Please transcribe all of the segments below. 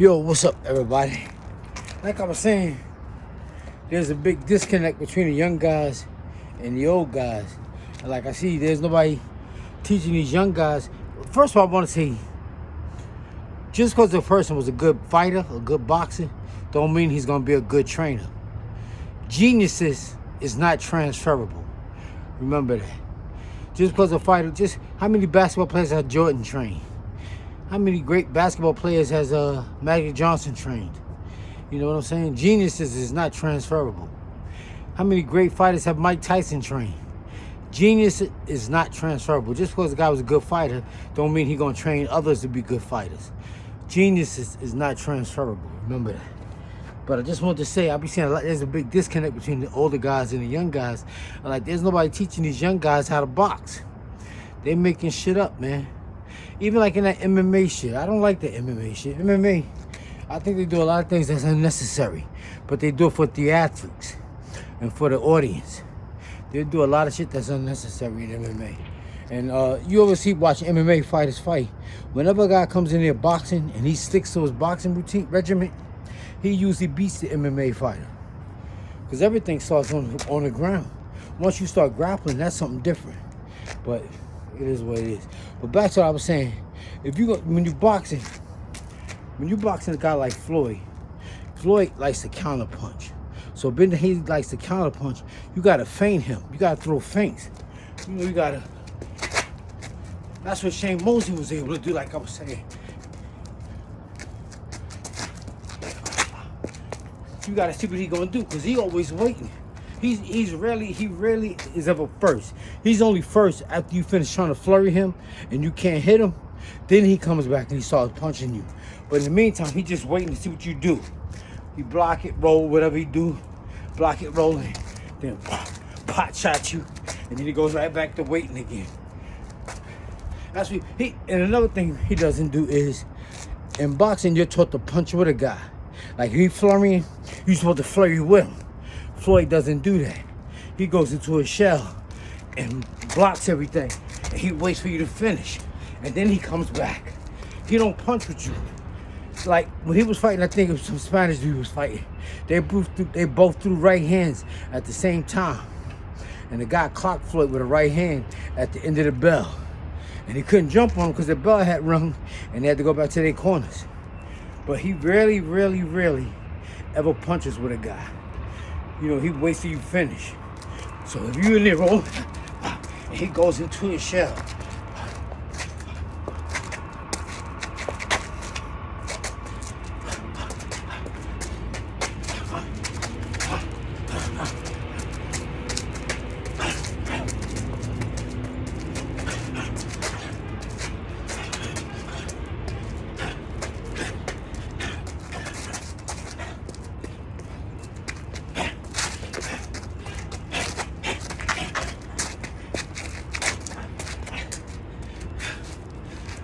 Yo, what's up, everybody? Like I was saying, there's a big disconnect between the young guys and the old guys. And like I see, there's nobody teaching these young guys. First of all, I want to say, just because a person was a good fighter, a good boxer, don't mean he's going to be a good trainer. Geniuses is not transferable. Remember that. Just because a fighter, just how many basketball players have Jordan trained? How many great basketball players has Magic Johnson trained? You know what I'm saying? Geniuses is not transferable. How many great fighters have Mike Tyson trained? Genius is not transferable. Just because a guy was a good fighter, don't mean he's going to train others to be good fighters. Genius is not transferable. Remember that. But I just want to say, I'll be saying there's a big disconnect between the older guys and the young guys. Like, there's nobody teaching these young guys how to box. They making shit up, man. Even like in that MMA shit. I don't like the MMA shit. MMA, I think they do a lot of things that's unnecessary. But they do it for theatrics and for the audience. They do a lot of shit that's unnecessary in MMA. And you ever see watch MMA fighters fight? Whenever a guy comes in there boxing and he sticks to his boxing routine regimen, he usually beats the MMA fighter. Because everything starts on the ground. Once you start grappling, that's something different. But it is what it is. But back to what I was saying. When you're boxing a guy like Floyd likes to counterpunch. So being that he likes to counterpunch, you gotta feint him. You gotta throw feints. You gotta. That's what Shane Mosley was able to do, like I was saying. You gotta see what he's gonna do, because he always waiting. He rarely is ever first. He's only first after you finish trying to flurry him and you can't hit him. Then he comes back and he starts punching you. But in the meantime, he just waiting to see what you do. He block it, roll, whatever he do. Block it, roll it. Then pot shot you. And then he goes right back to waiting again. That's what and another thing he doesn't do is, in boxing, you're taught to punch with a guy. Like, if he's flurrying, you're supposed to flurry with him. Floyd doesn't do that. He goes into a shell and blocks everything. And he waits for you to finish. And then he comes back. He don't punch with you. Like, when he was fighting, I think it was some Spanish dude was fighting. They both threw right hands at the same time. And the guy clocked Floyd with a right hand at the end of the bell. And he couldn't jump on him because the bell had rung and they had to go back to their corners. But he rarely ever punches with a guy. You know, he waits till you finish. So if you in there rolling, and he goes into his shell.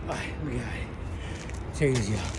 All right, we got it. Take it easy, y'all.